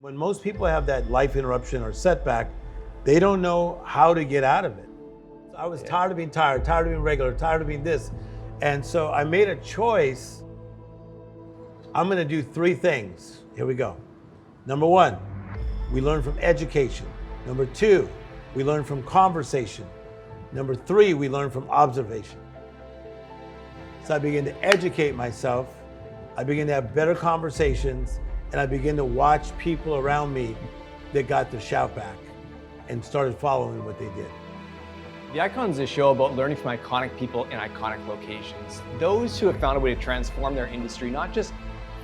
When most people have that life interruption or setback, they don't know how to get out of it. I was tired of being tired, tired of being regular, tired of being this. And so I made a choice. I'm gonna do three things. Here we go. Number one, we learn from education. Number two, we learn from conversation. Number three, we learn from observation. So I began to educate myself. I began to have better conversations, and I began to watch people around me that got their shout back and started following what they did. The Icons is a show about learning from iconic people in iconic locations. Those who have found a way to transform their industry, not just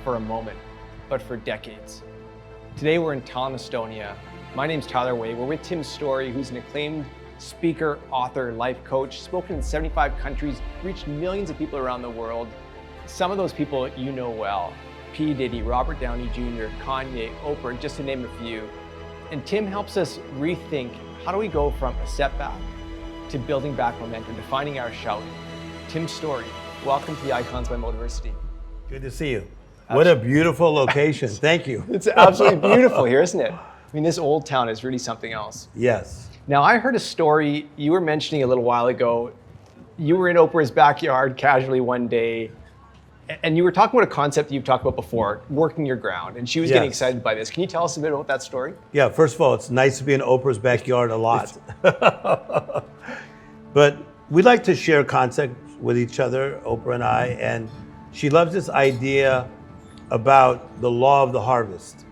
for a moment, but for decades. Today we're in Tallinn, Estonia. My name's Tyler Way. We're with Tim Storey, who's an acclaimed speaker, author, life coach, spoken in 75 countries, reached millions of people around the world. Some of those people you know well. P. Diddy, Robert Downey Jr., Kanye, Oprah, just to name a few. And Tim helps us rethink, how do we go from a setback to building back momentum, to finding our shout. Tim Storey, welcome to the Icons by Motiversity. Good to see you. What a beautiful location. Thank you. It's absolutely beautiful here, isn't it? I mean, this old town is really something else. Yes. Now, I heard a story you were mentioning a little while ago. You were in Oprah's backyard casually one day, and you were talking about a concept that you've talked about before, working your ground, and she was getting excited by this. Can you tell us a bit about that story? Yeah, first of all, it's nice to be in Oprah's backyard a lot. But we like to share concepts with each other, Oprah and I, and she loves this idea about the law of the harvest.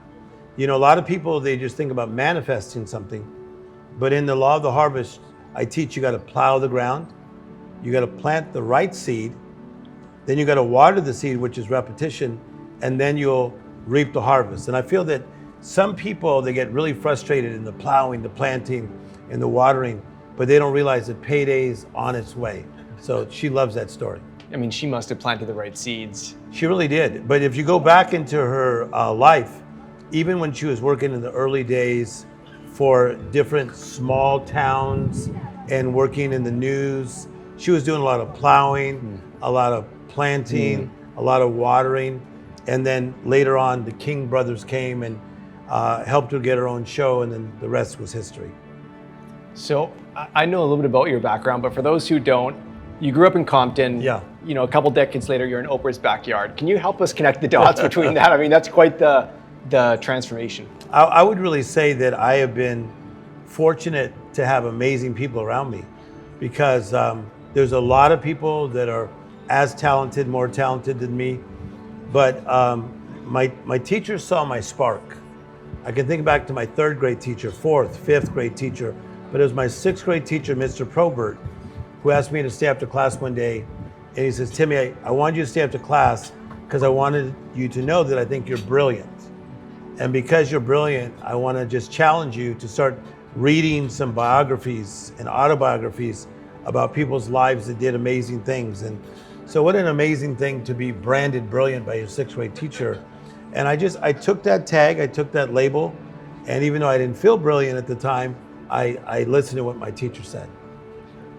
You know, a lot of people, they just think about manifesting something, but in the law of the harvest, I teach you got to plow the ground, you got to plant the right seed, then you got to water the seed, which is repetition, and then you'll reap the harvest. And I feel that some people, they get really frustrated in the plowing, the planting, and the watering, but they don't realize that payday's on its way. So she loves that story. I mean, she must have planted the right seeds. She really did. But if you go back into her life, even when she was working in the early days for different small towns and working in the news, she was doing a lot of plowing, a lot of planting, a lot of watering. And then later on, the King brothers came and helped her get her own show, and then the rest was history. So I know a little bit about your background, but for those who don't, you grew up in Compton. Yeah. You know, a couple decades later, you're in Oprah's backyard. Can you help us connect the dots between that? I mean, that's quite the transformation. I would really say that I have been fortunate to have amazing people around me, because there's a lot of people that are as talented, more talented than me. But my teacher saw my spark. I can think back to my third grade teacher, fourth, fifth grade teacher, but it was my sixth grade teacher, Mr. Probert, who asked me to stay after class one day. And he says, Timmy, I wanted you to stay after class because I wanted you to know that I think you're brilliant. And because you're brilliant, I want to just challenge you to start reading some biographies and autobiographies about people's lives that did amazing things. And so what an amazing thing to be branded brilliant by your sixth grade teacher. And I took that tag, I took that label, and even though I didn't feel brilliant at the time, I listened to what my teacher said.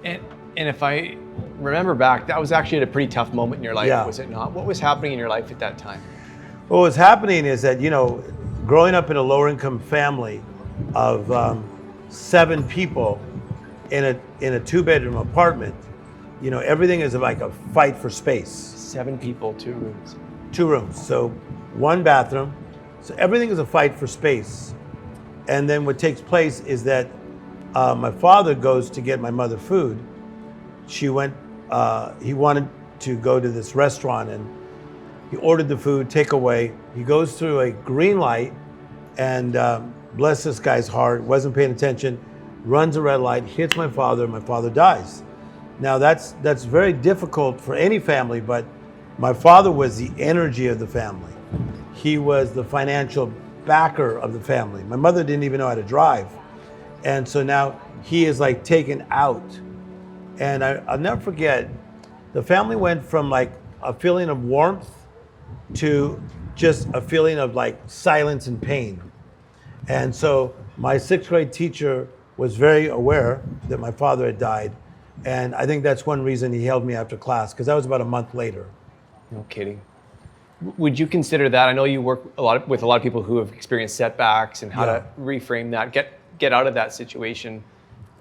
And if I remember back, that was actually at a pretty tough moment in your life, Yeah. was it not? What was happening in your life at that time? What was happening is that, you know, growing up in a lower income family of 7 people in a 2-bedroom apartment, you know, everything is like a fight for space. 7 people, 2 rooms. 2 rooms, so 1 bathroom. So everything is a fight for space. And then what takes place is that my father goes to get my mother food. He wanted to go to this restaurant, and he ordered the food, takeaway. He goes through a green light, and bless this guy's heart, wasn't paying attention, runs a red light, hits my father dies. Now that's very difficult for any family, but my father was the energy of the family. He was the financial backer of the family. My mother didn't even know how to drive. And so now he is like taken out. And I'll never forget, the family went from like a feeling of warmth to just a feeling of like silence and pain. And so my sixth grade teacher was very aware that my father had died. And I think that's one reason he held me after class, because that was about a month later. No kidding. Would you consider that? I know you work with a lot of people who have experienced setbacks and how to reframe that, get out of that situation,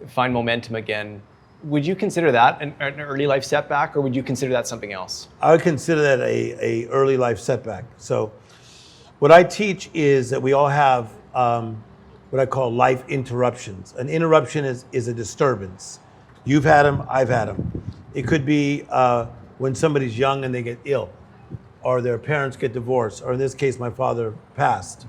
find momentum again. Would you consider that an early life setback, or would you consider that something else? I would consider that a early life setback. So what I teach is that we all have what I call life interruptions. An interruption is a disturbance. You've had them, I've had them. It could be when somebody's young and they get ill, or their parents get divorced, or in this case, my father passed.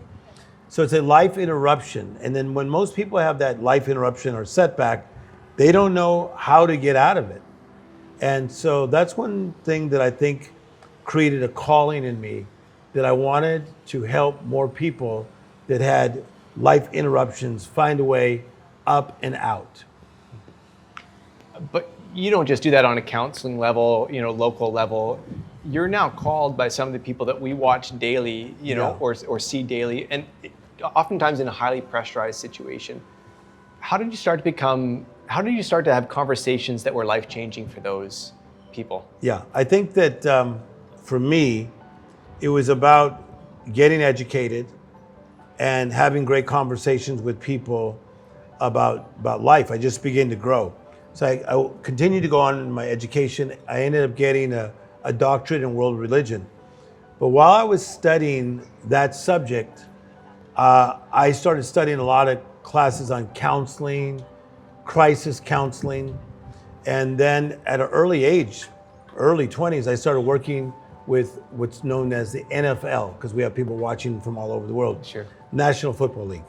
So it's a life interruption. And then when most people have that life interruption or setback, they don't know how to get out of it. And so that's one thing that I think created a calling in me, that I wanted to help more people that had life interruptions find a way up and out. But you don't just do that on a counseling level, local level. You're now called by some of the people that we watch daily, or see daily, and oftentimes in a highly pressurized situation. How did you start to have conversations that were life-changing for those people? Yeah, I think that for me, it was about getting educated and having great conversations with people about life. I just began to grow. So I continued to go on in my education. I ended up getting a doctorate in world religion. But while I was studying that subject, I started studying a lot of classes on counseling, crisis counseling. And then at an early age, early 20s, I started working with what's known as the NFL, because we have people watching from all over the world. Sure. National Football League.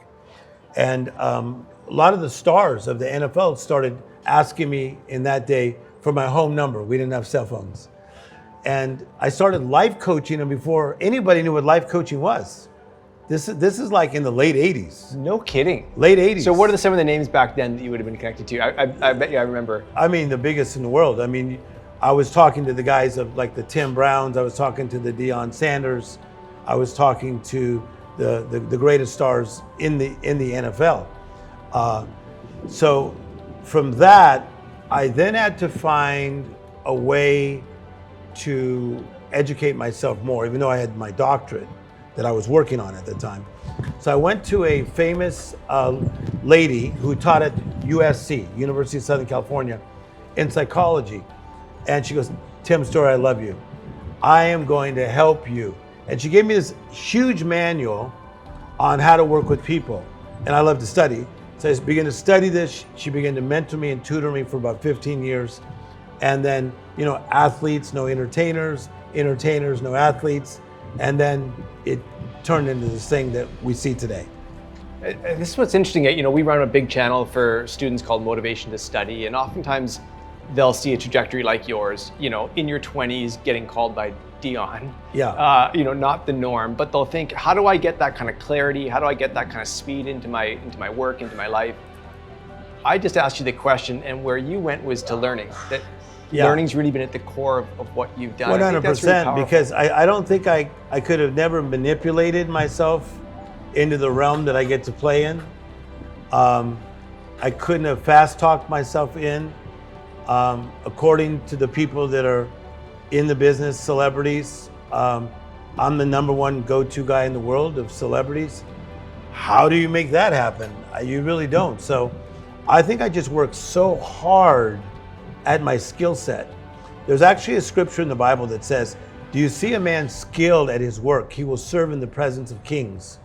And a lot of the stars of the NFL started asking me in that day for my home number. We didn't have cell phones. And I started life coaching them before anybody knew what life coaching was. This is like in the late 80s. No kidding. Late 80s. So what are some of the names back then that you would have been connected to? I bet you I remember. I mean, the biggest in the world. I mean, I was talking to the guys of like the Tim Browns. I was talking to the Deion Sanders. I was talking to the greatest stars in the NFL. So from that, I then had to find a way to educate myself more, even though I had my doctorate that I was working on at the time. So I went to a famous lady who taught at USC, University of Southern California, in psychology. And she goes, "Tim Storey, I love you. I am going to help you." And she gave me this huge manual on how to work with people. And I love to study. So I began to study this. She began to mentor me and tutor me for about 15 years. And then, athletes, no entertainers, entertainers, no athletes. And then it turned into this thing that we see today. This is what's interesting. We run a big channel for students called Motivation to Study. And oftentimes they'll see a trajectory like yours, in your 20s getting called by Deion. Yeah. Not the norm, but they'll think, how do I get that kind of clarity? How do I get that kind of speed into my work, into my life? I just asked you the question, and where you went was to learning. That learning's really been at the core of what you've done. 100%, because I don't think I could have never manipulated myself into the realm that I get to play in. I couldn't have fast talked myself in. According to the people that are in the business, celebrities, I'm the number one go-to guy in the world of celebrities. How do you make that happen? You really don't. So I think I just worked so hard at my skill set. There's actually a scripture in the Bible that says, "Do you see a man skilled at his work? He will serve in the presence of kings."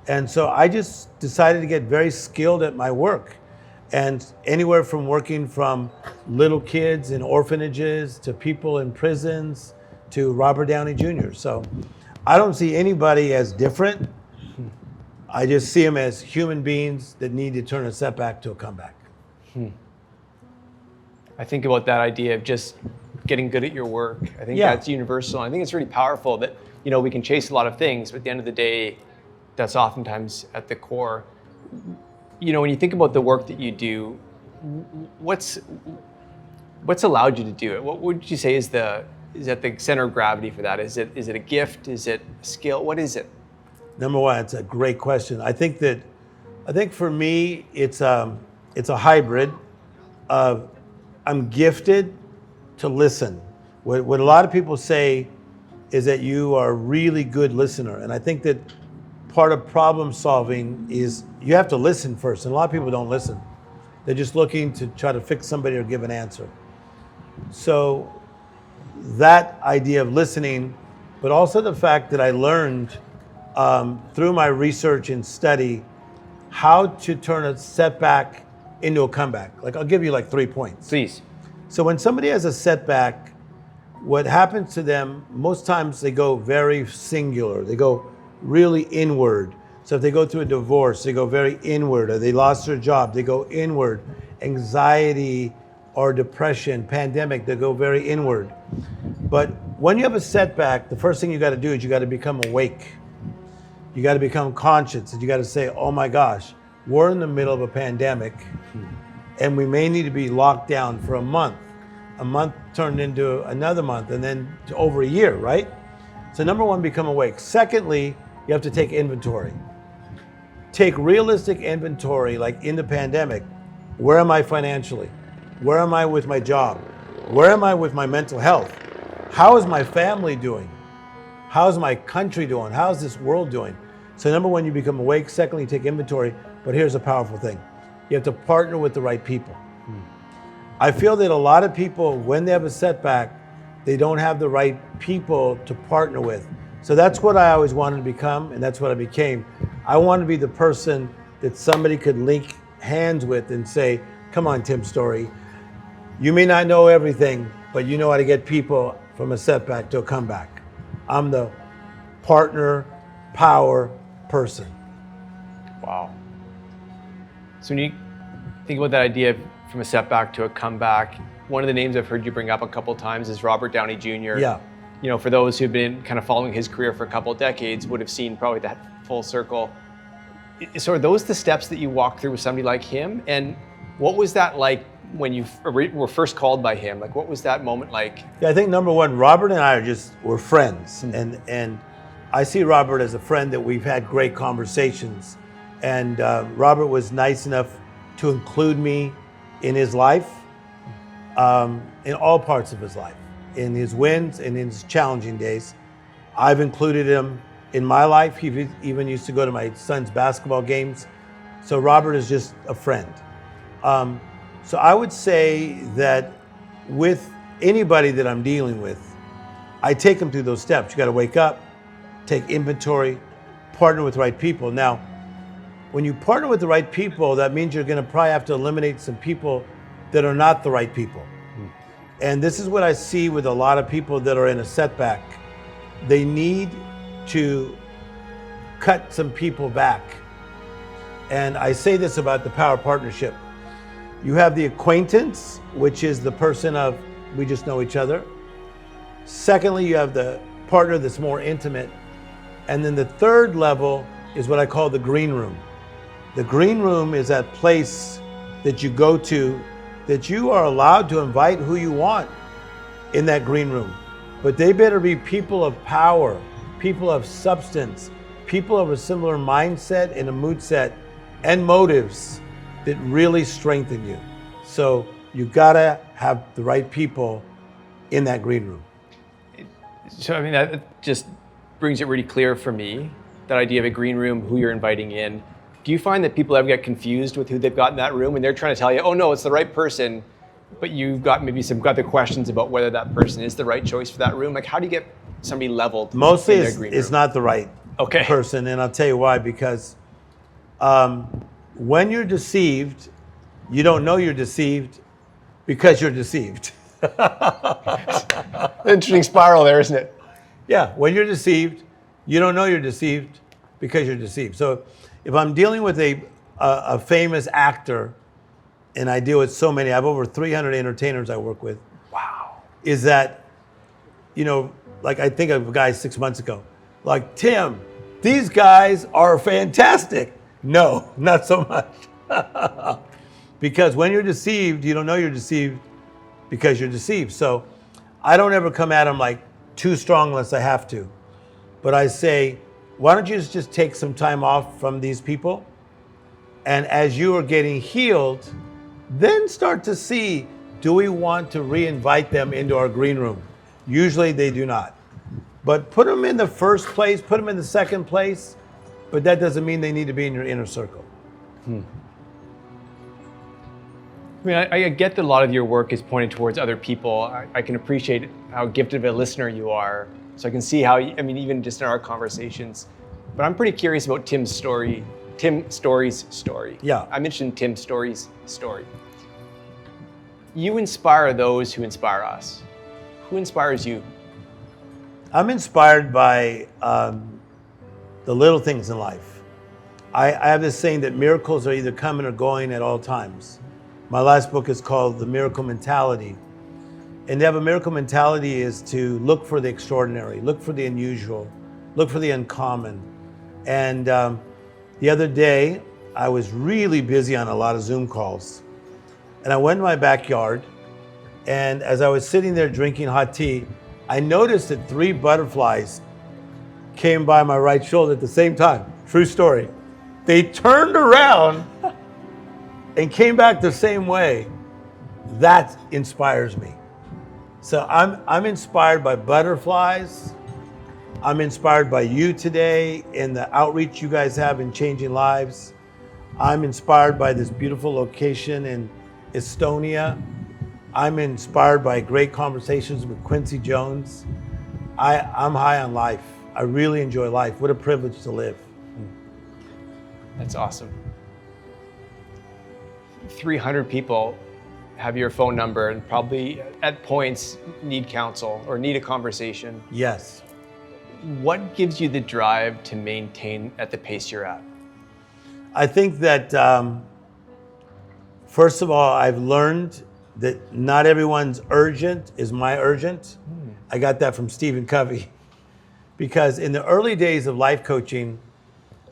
And so I just decided to get very skilled at my work. And anywhere from working from little kids in orphanages to people in prisons to Robert Downey Jr. So I don't see anybody as different. I just see them as human beings that need to turn a setback to a comeback. I think about that idea of just getting good at your work. I think that's universal. I think it's really powerful that, we can chase a lot of things, but at the end of the day, that's oftentimes at the core. When you think about the work that you do, what's allowed you to do it? What would you say is at the center of gravity for that? Is it a gift? Is it a skill? What is it? Number one, it's a great question. I think for me, it's a hybrid of I'm gifted to listen. What a lot of people say is that you are a really good listener. And I think that part of problem solving is you have to listen first. And a lot of people don't listen. They're just looking to try to fix somebody or give an answer. So that idea of listening, but also the fact that I learned through my research and study how to turn a setback into a comeback. Like, I'll give you like 3 points. Please. So when somebody has a setback, what happens to them, most times they go very singular. They go really inward. So if they go through a divorce, they go very inward, or they lost their job, they go inward. Anxiety or depression, pandemic, they go very inward. But when you have a setback, the first thing you got to do is you got to become awake. You got to become conscious, and you got to say, oh my gosh, we're in the middle of a pandemic, and we may need to be locked down for a month. A month turned into another month, and then to over a year, right? So number one, become awake. Secondly, you have to take inventory. Take realistic inventory, like in the pandemic. Where am I financially? Where am I with my job? Where am I with my mental health? How is my family doing? How's my country doing? How's this world doing? So number one, you become awake. Secondly, you take inventory. But here's a powerful thing. You have to partner with the right people. I feel that a lot of people, when they have a setback, they don't have the right people to partner with. So that's what I always wanted to become, and that's what I became. I wanted to be the person that somebody could link hands with and say, come on, Tim Storey, you may not know everything, but you know how to get people from a setback to a comeback. I'm the partner, power person. Wow. So when you think about that idea of from a setback to a comeback, one of the names I've heard you bring up a couple of times is Robert Downey Jr. Yeah. You know, for those who've been kind of following his career for a couple of decades, would have seen probably that full circle. So are those the steps that you walk through with somebody like him? And what was that like when you were first called by him? Like, what was that moment like? Yeah, I think number one, Robert and I were friends. And I see Robert as a friend that we've had great conversations. And Robert was nice enough to include me in his life, in all parts of his life, in his wins and in his challenging days. I've included him in my life. He even used to go to my son's basketball games. So Robert is just a friend. So I would say that with anybody that I'm dealing with, I take them through those steps. You got to wake up, take inventory, partner with the right people. Now, when you partner with the right people, that means you're going to probably have to eliminate some people that are not the right people. And this is what I see with a lot of people that are in a setback. They need to cut some people back. And I say this about the power partnership. You have the acquaintance, which is the person of, we just know each other. Secondly, you have the partner that's more intimate. And then the third level is what I call the green room. The green room is that place that you go to that you are allowed to invite who you want in that green room. But they better be people of power, people of substance, people of a similar mindset and a mood set and motives that really strengthen you. So you gotta have the right people in that green room. So I mean, that just brings it really clear for me, that idea of a green room, who you're inviting in. Do you find that people ever get confused with who they've got in that room and they're trying to tell you, oh no, it's the right person, but you've got maybe some other questions about whether that person is the right choice for that room? Like, how do you get somebody leveled? Mostly in their green it's room? not the right Okay. person, and I'll tell you why, because when you're deceived, you don't know you're deceived because you're deceived. Interesting spiral there, isn't it? Yeah, when you're deceived, you don't know you're deceived because you're deceived. So if I'm dealing with a famous actor, and I deal with so many, I have over 300 entertainers I work with. Wow. Is that, you know, like I think of a guy 6 months ago, like, Tim, these guys are fantastic. No, not so much. Because when you're deceived, you don't know you're deceived because you're deceived. So I don't ever come at them like too strong unless I have to. But I say, why don't you just take some time off from these people? And as you are getting healed, then start to see, do we want to re-invite them into our green room? Usually they do not. but put them in the first place, put them in the second place, but that doesn't mean they need to be in your inner circle. I mean, I get that a lot of your work is pointed towards other people. I can appreciate how gifted of a listener you are. So I can see how, I mean, even just in our conversations. But I'm pretty curious about Tim Storey's story. Yeah. I mentioned Tim Storey's story. You inspire those who inspire us. Who inspires you? I'm inspired by the little things in life. I have this saying that miracles are either coming or going at all times. My last book is called The Miracle Mentality. And to have a miracle mentality is to look for the extraordinary, look for the unusual, look for the uncommon. And the other day, I was really busy on a lot of Zoom calls. And I went in my backyard, and as I was sitting there drinking hot tea, I noticed that 3 butterflies came by my right shoulder at the same time. True story. They turned around and came back the same way. That inspires me. So I'm inspired by butterflies. I'm inspired by you today and the outreach you guys have in changing lives. I'm inspired by this beautiful location in Estonia. I'm inspired by great conversations with Quincy Jones. I'm high on life. I really enjoy life. What a privilege to live. That's awesome. 300 people have your phone number and probably at points need counsel or need a conversation. Yes. What gives you the drive to maintain at the pace you're at? I think that, first of all, I've learned that not everyone's urgent is my urgent. I got that from Stephen Covey. Because in the early days of life coaching,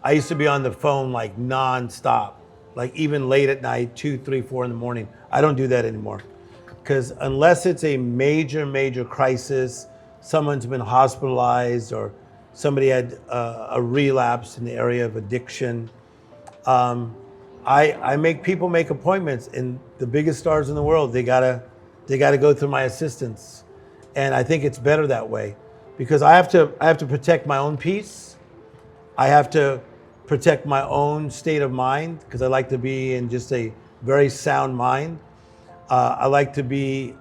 I used to be on the phone like nonstop, like even late at night, 2, 3, 4 in the morning. I don't do that anymore. Because unless it's a major crisis, someone's been hospitalized or somebody had a relapse in the area of addiction, I make people make appointments, and the biggest stars in the world, they gotta go through my assistance. And I think it's better that way because I have to protect my own peace. I have to protect my own state of mind because I like to be in just a very sound mind. I like to be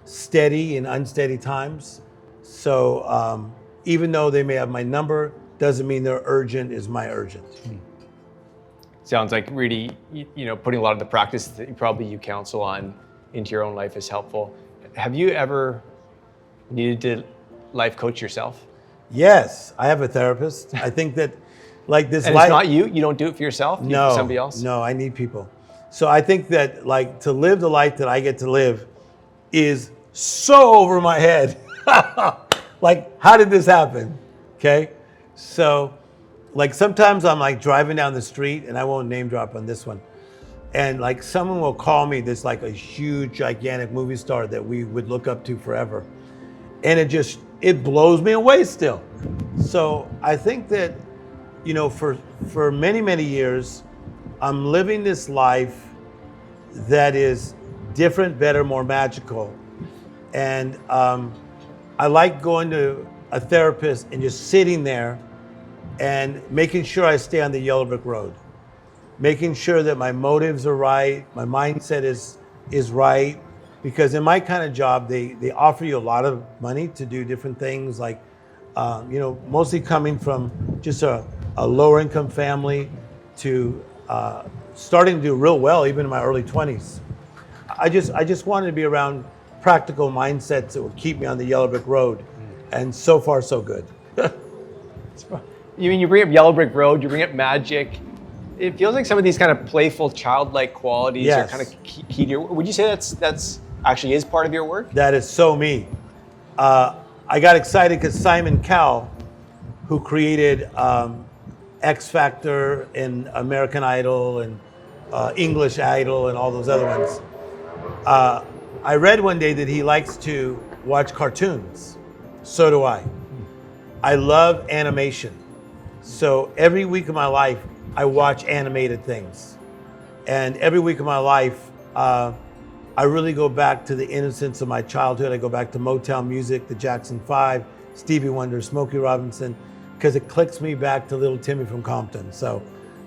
steady in unsteady times. So even though they may have my number, doesn't mean their urgent is my urgent. Sounds like really, putting a lot of the practice that you counsel on into your own life is helpful. Have you ever needed to life coach yourself? Yes, I have a therapist. I think that like this and life. It's not you? You don't do it for yourself? You do it for somebody else? No, I need people. So I think that like to live the life that I get to live is so over my head. Like, how did this happen? Okay. So like sometimes I'm like driving down the street, and I won't name drop on this one. And like someone will call me this like a huge, gigantic movie star that we would look up to forever. And it blows me away still. So I think that, for many, many years, I'm living this life that is different, better, more magical. And I like going to a therapist and just sitting there and making sure I stay on the yellow brick road, making sure that my motives are right, my mindset is right. Because in my kind of job, they offer you a lot of money to do different things, like, mostly coming from just a lower income family to starting to do real well, even in my early 20s. I just wanted to be around practical mindsets that would keep me on the yellow brick road. And so far, so good. You bring up yellow brick road, you bring up magic. It feels like some of these kind of playful, childlike qualities are kind of key to your work. Would you say that's actually is part of your work? That is so me. I got excited because Simon Cowell, who created X Factor and American Idol and English Idol and all those other ones, I read one day that he likes to watch cartoons. So do I. I love animation. So every week of my life, I watch animated things. And every week of my life, I really go back to the innocence of my childhood. I go back to Motown music, the Jackson 5, Stevie Wonder, Smokey Robinson, because it clicks me back to little Timmy from Compton. So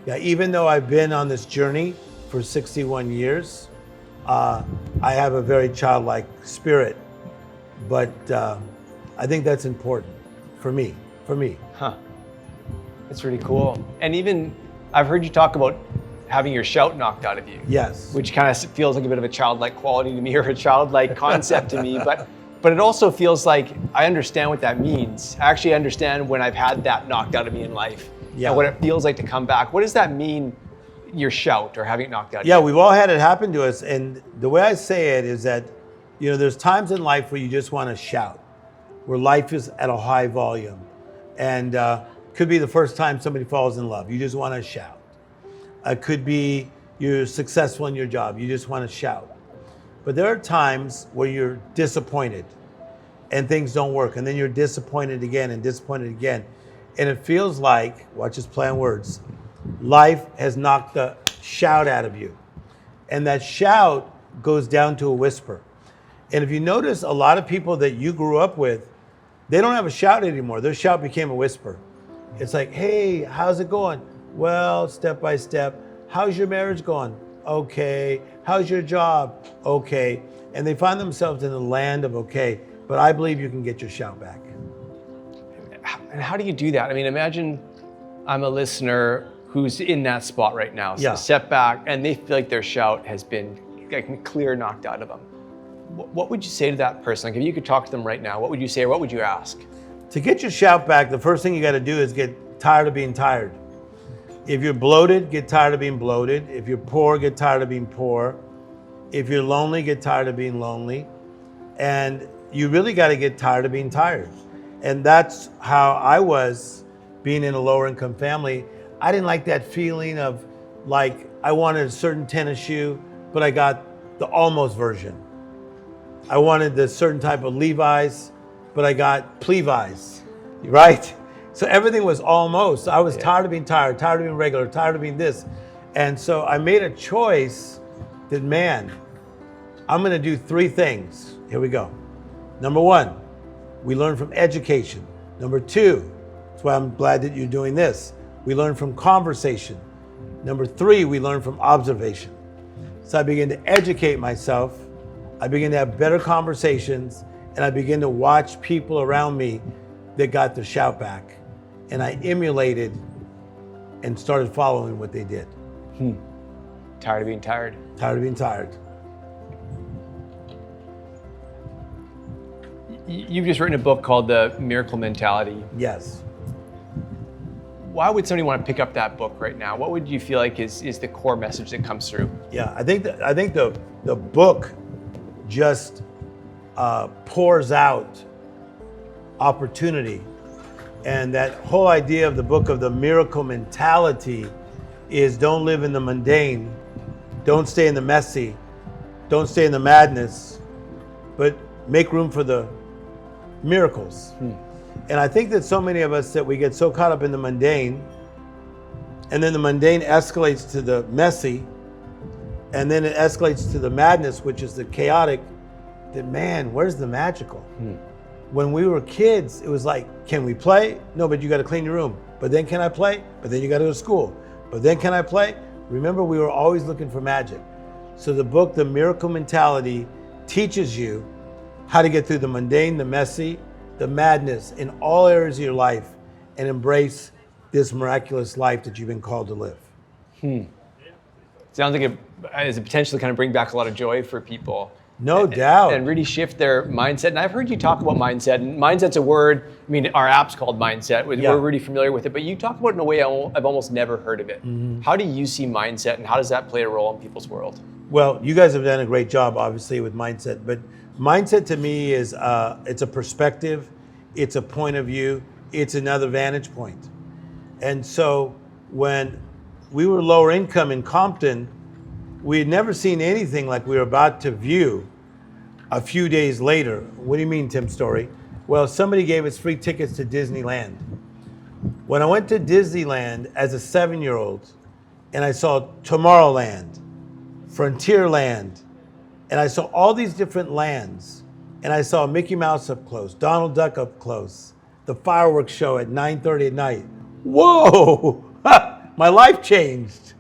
yeah, even though I've been on this journey for 61 years, I have a very childlike spirit, but I think that's important for me. Huh. That's really cool. And even I've heard you talk about having your shout knocked out of you. Yes. Which kind of feels like a bit of a childlike quality to me, or a childlike concept to me. But it also feels like I understand what that means. I actually understand when I've had that knocked out of me in life. Yeah. And what it feels like to come back. What does that mean, your shout or having it knocked out of you? Yeah, we've all had it happen to us. And the way I say it is that, there's times in life where you just want to shout, where life is at a high volume. And could be the first time somebody falls in love. You just want to shout. It could be you're successful in your job. You just want to shout. But there are times where you're disappointed and things don't work. And then you're disappointed again and disappointed again. And it feels like, watch this play on words, life has knocked the shout out of you. And that shout goes down to a whisper. And if you notice, a lot of people that you grew up with, they don't have a shout anymore. Their shout became a whisper. It's like, hey, how's it going? Well, step by step. How's your marriage going? Okay. How's your job? Okay. And they find themselves in the land of okay. But I believe you can get your shout back. And how do you do that? I mean, imagine I'm a listener who's in that spot right now. So Yeah. Setback, and they feel like their shout has been like clear knocked out of them. What would you say to that person? Like if you could talk to them right now, what would you say or what would you ask? To get your shout back, the first thing you got to do is get tired of being tired. If you're bloated, get tired of being bloated. If you're poor, get tired of being poor. If you're lonely, get tired of being lonely. And you really got to get tired of being tired. And that's how I was being in a lower income family. I didn't like that feeling of like I wanted a certain tennis shoe, but I got the almost version. I wanted the certain type of Levi's, but I got Levi's, right? So everything was almost. I was tired of being tired, tired of being regular, tired of being this. And so I made a choice that, man, I'm gonna do 3 things. Here we go. Number 1, we learn from education. Number 2, that's why I'm glad that you're doing this. We learn from conversation. Number 3, we learn from observation. So I began to educate myself. I began to have better conversations, and I began to watch people around me that got their shout back. And I emulated and started following what they did. Tired of being tired. Tired of being tired. You've just written a book called The Miracle Mentality. Yes. Why would somebody want to pick up that book right now? What would you feel like is the core message that comes through? Yeah, I think the book just pours out opportunity. And that whole idea of the book of the miracle mentality is don't live in the mundane, don't stay in the messy, don't stay in the madness, but make room for the miracles. And I think that so many of us that we get so caught up in the mundane, and then the mundane escalates to the messy, and then it escalates to the madness, which is the chaotic, that man, where's the magical? When we were kids, it was like, can we play? No, but you got to clean your room. But then can I play? But then you got to go to school. But then can I play? Remember, we were always looking for magic. So the book, The Miracle Mentality, teaches you how to get through the mundane, the messy, the madness in all areas of your life and embrace this miraculous life that you've been called to live. Sounds like it has the potential to kind of bring back a lot of joy for people. No doubt. And really shift their mindset. And I've heard you talk about mindset, and mindset's a word, I mean, our app's called Mindset. We're really familiar with it, but you talk about it in a way I've almost never heard of it. How do you see mindset, and how does that play a role in people's world? Well, you guys have done a great job, obviously, with mindset, but mindset to me is, it's a perspective, it's a point of view, it's another vantage point. And so when we were lower income in Compton, we had never seen anything like we were about to view a few days later. What do you mean, Tim Storey? Well, somebody gave us free tickets to Disneyland. When I went to Disneyland as a 7-year-old, and I saw Tomorrowland, Frontierland, and I saw all these different lands, and I saw Mickey Mouse up close, Donald Duck up close, the fireworks show at 9:30 at night. Whoa, my life changed.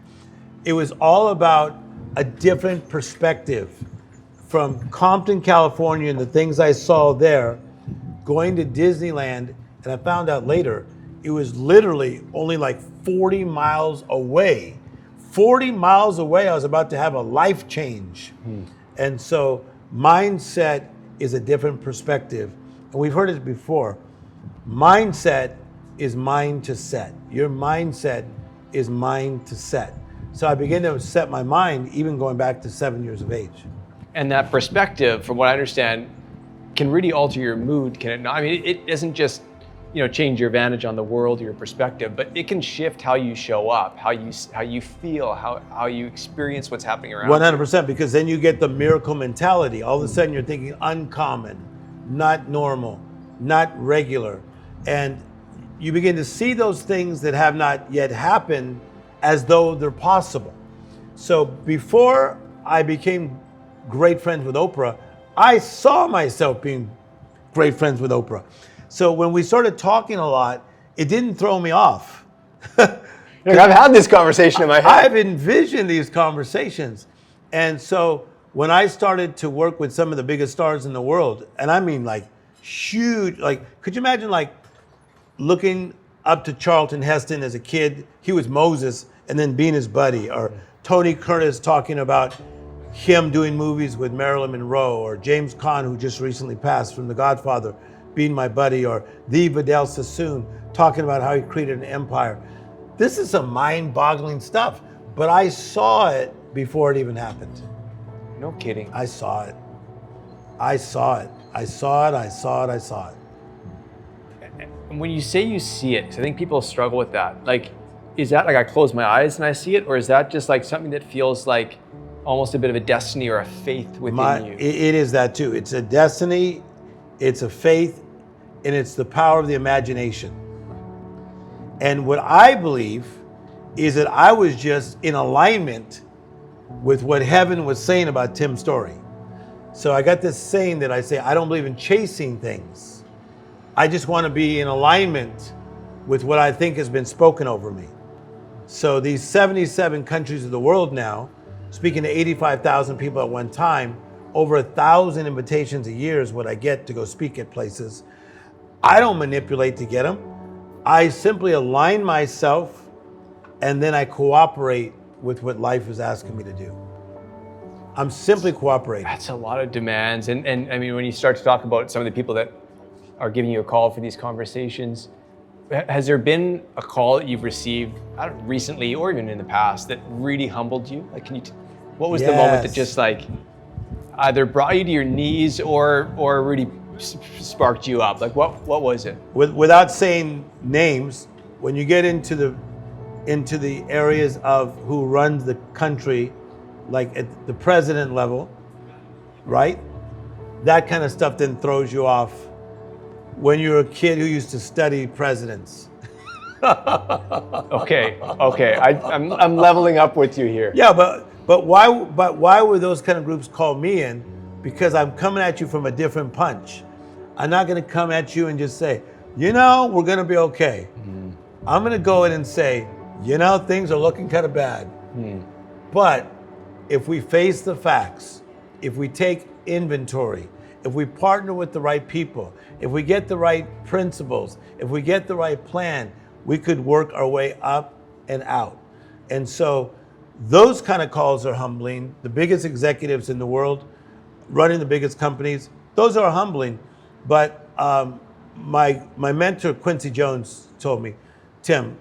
It was all about a different perspective from Compton, California, and the things I saw there, going to Disneyland, and I found out later, it was literally only like 40 miles away. 40 miles away, I was about to have a life change. And so mindset is a different perspective. And we've heard it before. Mindset is mind to set. Your mindset is mind to set. So I began to set my mind, even going back to 7 years of age. And that perspective, from what I understand, can really alter your mood, can it not? I mean, it doesn't just, change your vantage on the world or your perspective, but it can shift how you show up, how you feel, how you experience what's happening around 100%, because then you get the miracle mentality. All of a sudden you're thinking uncommon, not normal, not regular. And you begin to see those things that have not yet happened as though they're possible. So before I became great friends with Oprah, I saw myself being great friends with Oprah. So when we started talking a lot, it didn't throw me off. I've had this conversation in my head. I've envisioned these conversations. And so when I started to work with some of the biggest stars in the world, and I mean like huge, like, could you imagine like looking up to Charlton Heston as a kid? He was Moses, and then being his buddy, or Tony Curtis talking about him doing movies with Marilyn Monroe, or James Caan, who just recently passed from The Godfather, being my buddy, or the Vidal Sassoon talking about how he created an empire. This is some mind-boggling stuff, but I saw it before it even happened. No kidding. I saw it. I saw it. I saw it. I saw it. I saw it. And when you say you see it, 'cause I think people struggle with that. Like, is that like I close my eyes and I see it, or is that just like something that feels like almost a bit of a destiny or a faith within you? It is that too. It's a destiny, it's a faith, and it's the power of the imagination. And what I believe is that I was just in alignment with what heaven was saying about Tim Storey. So I got this saying that I say, I don't believe in chasing things. I just want to be in alignment with what I think has been spoken over me. So these 77 countries of the world now, speaking to 85,000 people at one time, over 1,000 invitations a year is what I get to go speak at places. I don't manipulate to get them. I simply align myself, and then I cooperate with what life is asking me to do. I'm simply cooperating. That's a lot of demands. And I mean, when you start to talk about some of the people that are giving you a call for these conversations, has there been a call that you've received, I don't know, recently or even in the past, that really humbled you? Like, what was the moment that just like either brought you to your knees or really sparked you up? Like, what was it? Without saying names, when you get into the areas of who runs the country, like at the president level, right? That kind of stuff then throws you off. When you're a kid who used to study presidents. Okay, I'm leveling up with you here. Yeah, but why were those kind of groups call me in? Because I'm coming at you from a different punch. I'm not going to come at you and just say, we're going to be okay. Mm-hmm. I'm going to go in and say, things are looking kind of bad. But if we face the facts, if we take inventory, if we partner with the right people, if we get the right principles, if we get the right plan, we could work our way up and out. And so those kind of calls are humbling. The biggest executives in the world, running the biggest companies, those are humbling. But my mentor, Quincy Jones, told me, Tim,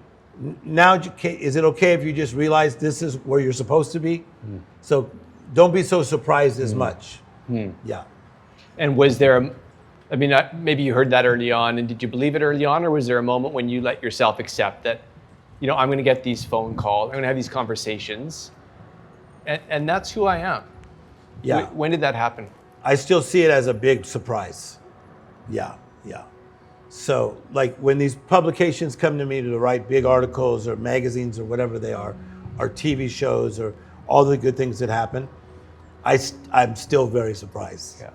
now is it okay if you just realize this is where you're supposed to be? So don't be so surprised as much. Yeah. And was there, maybe you heard that early on, and did you believe it early on, or was there a moment when you let yourself accept that, I'm going to get these phone calls, I'm going to have these conversations, and that's who I am? Yeah. When did that happen? I still see it as a big surprise. Yeah. So like when these publications come to me to write big articles or magazines or whatever they are, or TV shows or all the good things that happen, I'm still very surprised. Yeah.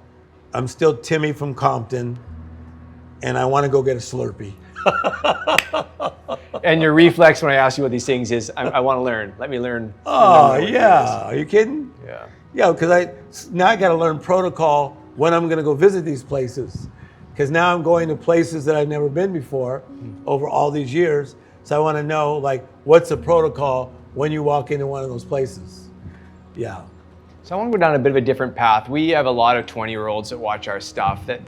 I'm still Timmy from Compton, and I want to go get a Slurpee. And your reflex when I ask you what these things is, I want to learn. Let me learn. Oh, yeah. Are you kidding? Yeah. Yeah, because now I got to learn protocol when I'm going to go visit these places. Because now I'm going to places that I've never been before over all these years. So I want to know, like, what's the protocol when you walk into one of those places? Yeah. So I want to go down a bit of a different path. We have a lot of 20-year-olds that watch our stuff that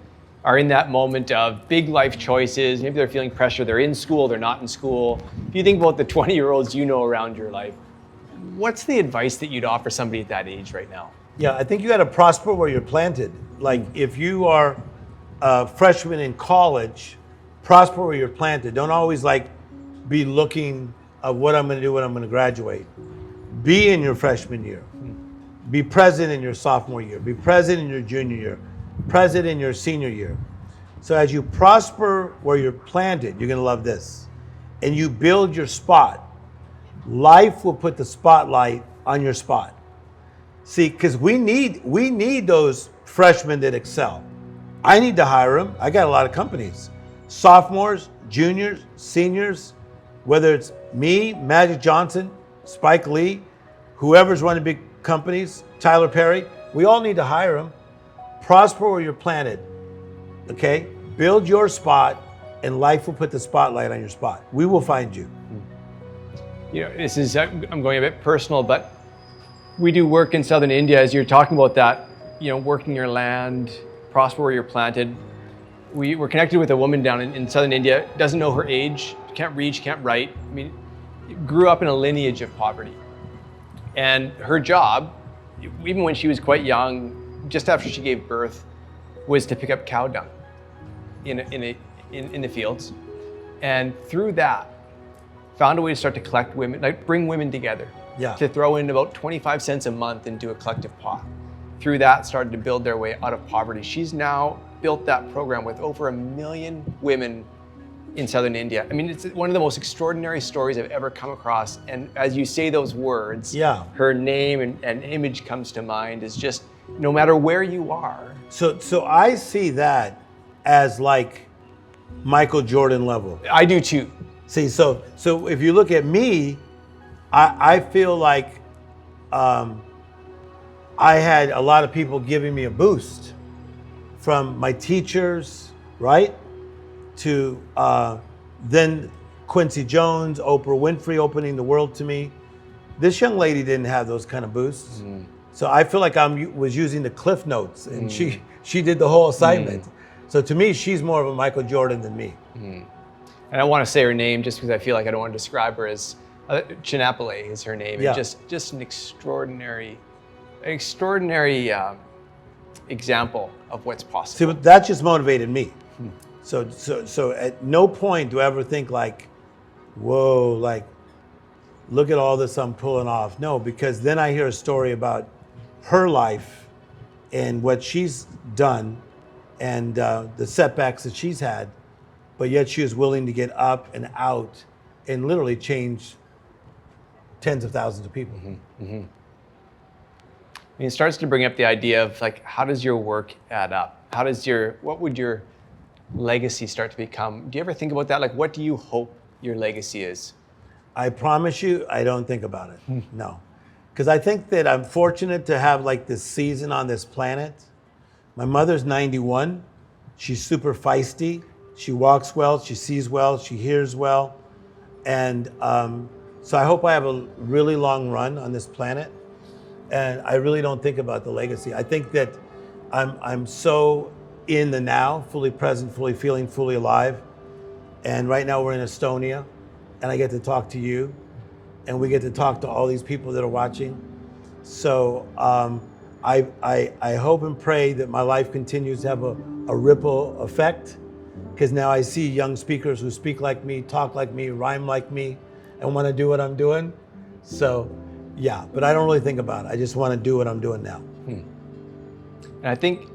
are in that moment of big life choices. Maybe they're feeling pressure. They're in school, they're not in school. If you think about the 20-year-olds you know around your life, what's the advice that you'd offer somebody at that age right now? Yeah, I think you got to prosper where you're planted. Like, if you are a freshman in college, prosper where you're planted. Don't always like be looking at what I'm going to do when I'm going to graduate. Be in your freshman year. Be present in your sophomore year. Be present in your junior year. Present in your senior year. So as you prosper where you're planted, you're going to love this. And you build your spot. Life will put the spotlight on your spot. See, because we need those freshmen that excel. I need to hire them. I got a lot of companies. Sophomores, juniors, seniors, whether it's me, Magic Johnson, Spike Lee, whoever's running big companies, Tyler Perry, we all need to hire them. Prosper where you're planted, okay? Build your spot, and life will put the spotlight on your spot. We will find you. You know, this is, I'm going a bit personal, but we do work in Southern India, as you're talking about that, you know, working your land, prosper where you're planted. We're connected with a woman down in Southern India, doesn't know her age, can't read, she can't write. I mean, grew up in a lineage of poverty. And her job, even when she was quite young, just after she gave birth, was to pick up cow dung in the fields. And through that, found a way to start to collect women, like bring women together. Yeah. To throw in about 25 cents a month into a collective pot. Through that, started to build their way out of poverty. She's now built that program with over 1 million women in Southern India. I mean, it's one of the most extraordinary stories I've ever come across. And as you say those words, yeah, her name and image comes to mind. Is just, no matter where you are. So I see that as like Michael Jordan level. I do too. See, so if you look at me, I feel like I had a lot of people giving me a boost, from my teachers, right? To then Quincy Jones, Oprah Winfrey opening the world to me. This young lady didn't have those kind of boosts. Mm. So I feel like I was using the Cliff Notes, and she did the whole assignment. So to me, she's more of a Michael Jordan than me. And I want to say her name just because I feel like I don't want to describe her as, Chinapale is her name. Yeah. And just an extraordinary example of what's possible. See, but that just motivated me. So at no point do I ever think like, whoa, like, look at all this I'm pulling off. No, because then I hear a story about her life and what she's done and the setbacks that she's had, but yet she is willing to get up and out and literally change tens of thousands of people. I mean, it starts to bring up the idea of like, how does your work add up? What would your legacy start to become? Do you ever think about that? Like, what do you hope your legacy is? I promise you, I don't think about it. No. Because I think that I'm fortunate to have like this season on this planet. My mother's 91. She's super feisty. She walks well, she sees well, she hears well. And so I hope I have a really long run on this planet. And I really don't think about the legacy. I think that I'm so in the now, fully present, fully feeling, fully alive. And right now we're in Estonia, and I get to talk to you, and we get to talk to all these people that are watching. So I hope and pray that my life continues to have a ripple effect, because now I see young speakers who speak like me, talk like me, rhyme like me, and want to do what I'm doing. So yeah, but I don't really think about it. I just want to do what I'm doing now. And I think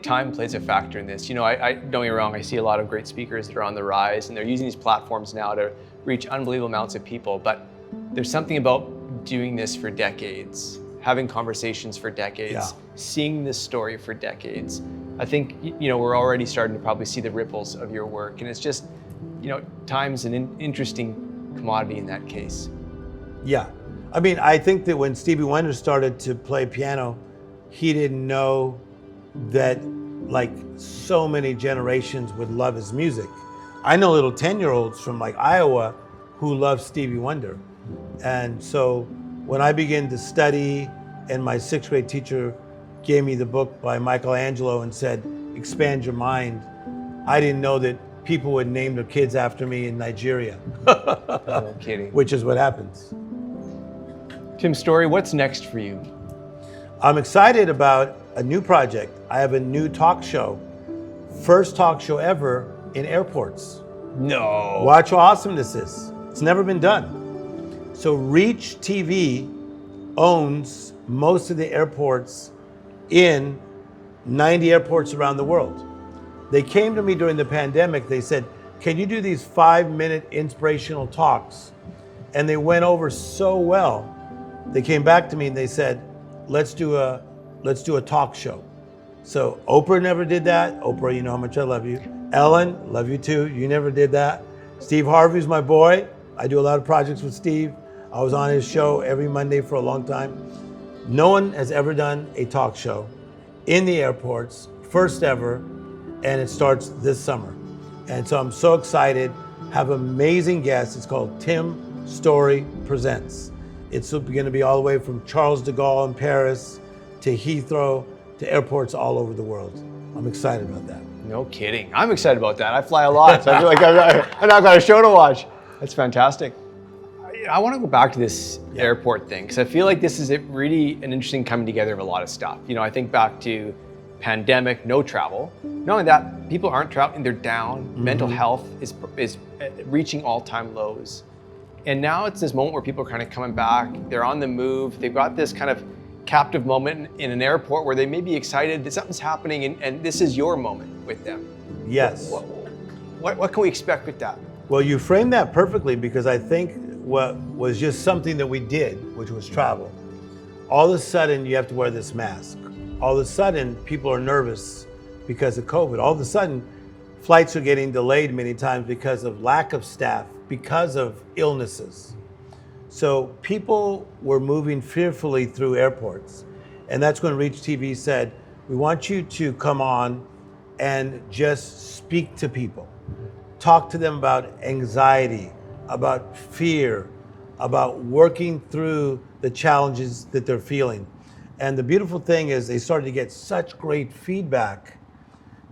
time plays a factor in this. You know, I don't get me wrong, I see a lot of great speakers that are on the rise, and they're using these platforms now to reach unbelievable amounts of people. But there's something about doing this for decades, having conversations for decades, seeing this story for decades, I think, we're already starting to probably see the ripples of your work. And it's just, time's an interesting commodity in that case. Yeah. I mean, I think that when Stevie Wonder started to play piano, he didn't know that like so many generations would love his music. I know little 10-year-olds from like Iowa who love Stevie Wonder. And so when I began to study and my 6th grade teacher gave me the book by Michelangelo and said, expand your mind, I didn't know that people would name their kids after me in Nigeria. No kidding. Which is what happens. Tim Storey, what's next for you? I'm excited about a new project. I have a new talk show. First talk show ever in airports. No. Watch how awesome this is. It's never been done. So Reach TV owns most of the airports in 90 airports around the world. They came to me during the pandemic. They said, can you do these 5-minute inspirational talks? And they went over so well. They came back to me and they said, let's do a talk show. So Oprah never did that. Oprah, you know how much I love you. Ellen, love you too. You never did that. Steve Harvey's my boy. I do a lot of projects with Steve. I was on his show every Monday for a long time. No one has ever done a talk show in the airports, first ever, and it starts this summer. And so I'm so excited. Have amazing guests. It's called Tim Storey Presents. It's going to be all the way from Charles de Gaulle in Paris to Heathrow to airports all over the world. I'm excited about that. No kidding. I'm excited about that. I fly a lot, so I feel like I've not got a show to watch. That's fantastic. I want to go back to this airport thing, because I feel like this is really an interesting coming together of a lot of stuff. I think back to pandemic, no travel. Not only that, people aren't traveling, they're down. Mm-hmm. Mental health is reaching all-time lows. And now it's this moment where people are kind of coming back, they're on the move, they've got this kind of captive moment in an airport where they may be excited that something's happening and this is your moment with them. Yes. What can we expect with that? Well, you framed that perfectly, because I think what was just something that we did, which was travel. All of a sudden you have to wear this mask. All of a sudden people are nervous because of COVID. All of a sudden flights are getting delayed many times because of lack of staff, because of illnesses. So people were moving fearfully through airports. And that's when Reach TV said, we want you to come on and just speak to people. Talk to them about anxiety, about fear, about working through the challenges that they're feeling. And the beautiful thing is they started to get such great feedback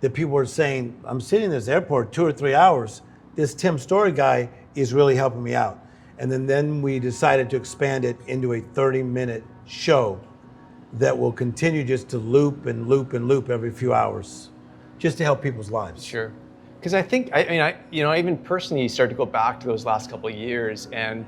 that people were saying, I'm sitting in this airport 2 or 3 hours. This Tim Storey guy is really helping me out. And then we decided to expand it into a 30-minute show that will continue just to loop and loop and loop every few hours, just to help people's lives. Sure. Because I think, I even personally started to go back to those last couple of years, and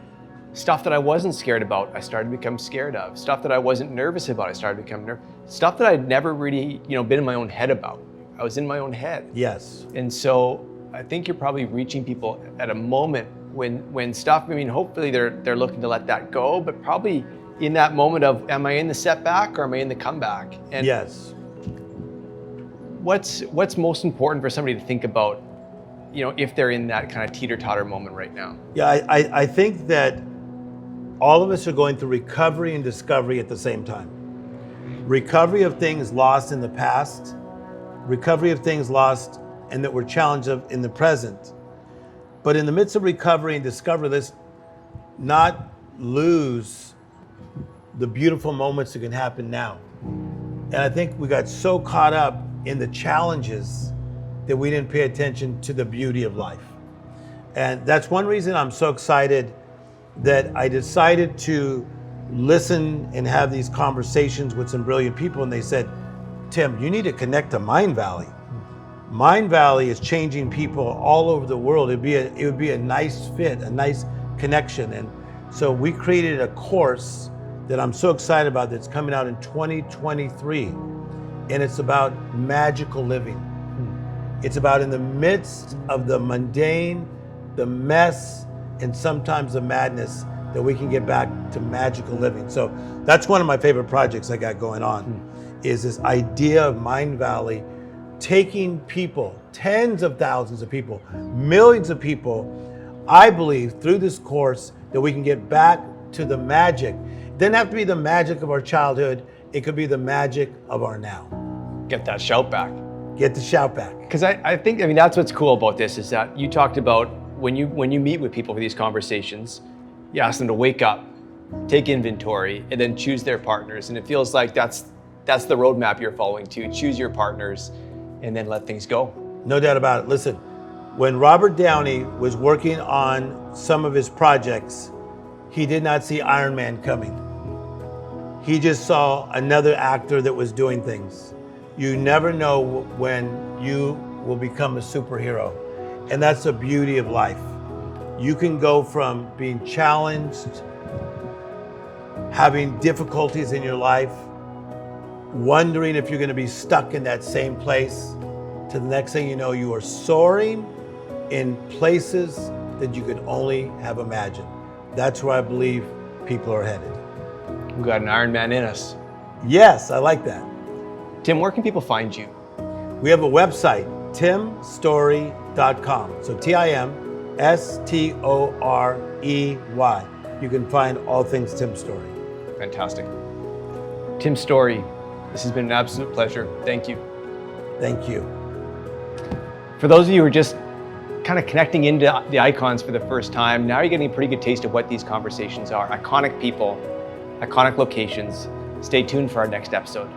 stuff that I wasn't scared about, I started to become scared of. Stuff that I wasn't nervous about, I started to become nervous. Stuff that I'd never really, been in my own head about. I was in my own head. Yes. And so I think you're probably reaching people at a moment when stuff, hopefully they're looking to let that go, but probably in that moment of, am I in the setback or am I in the comeback? And yes. What's most important for somebody to think about, if they're in that kind of teeter-totter moment right now? Yeah, I think that all of us are going through recovery and discovery at the same time. Recovery of things lost in the past, recovery of things lost and that we're challenged of in the present. But in the midst of recovery and discovery, let's not lose the beautiful moments that can happen now. And I think we got so caught up in the challenges that we didn't pay attention to the beauty of life. And that's one reason I'm so excited that I decided to listen and have these conversations with some brilliant people. And they said, Tim, you need to connect to Mind Valley. Mind Valley is changing people all over the world. It would be a nice fit, a nice connection. And so we created a course that I'm so excited about that's coming out in 2023. And it's about magical living. It's about in the midst of the mundane, the mess, and sometimes the madness, that we can get back to magical living. So that's one of my favorite projects I got going on, is this idea of Mind Valley, taking people, tens of thousands of people, millions of people, I believe through this course that we can get back to the magic. It doesn't have to be the magic of our childhood. It could be the magic of our now. Get that shout back. Get the shout back. Because I think that's what's cool about this is that you talked about when you meet with people for these conversations, you ask them to wake up, take inventory, and then choose their partners. And it feels like that's the roadmap you're following too. Choose your partners and then let things go. No doubt about it. Listen, when Robert Downey was working on some of his projects, he did not see Iron Man coming. He just saw another actor that was doing things. You never know when you will become a superhero. And that's the beauty of life. You can go from being challenged, having difficulties in your life, wondering if you're going to be stuck in that same place, to the next thing you know, you are soaring in places that you could only have imagined. That's where I believe people are headed. We've got an Iron Man in us. Yes, I like that. Tim, where can people find you? We have a website, timstorey.com. So TIMSTOREY. You can find all things Tim Storey. Fantastic. Tim Storey, this has been an absolute pleasure. Thank you. Thank you. For those of you who are just kind of connecting into the icons for the first time, now you're getting a pretty good taste of what these conversations are. Iconic people, iconic locations. Stay tuned for our next episode.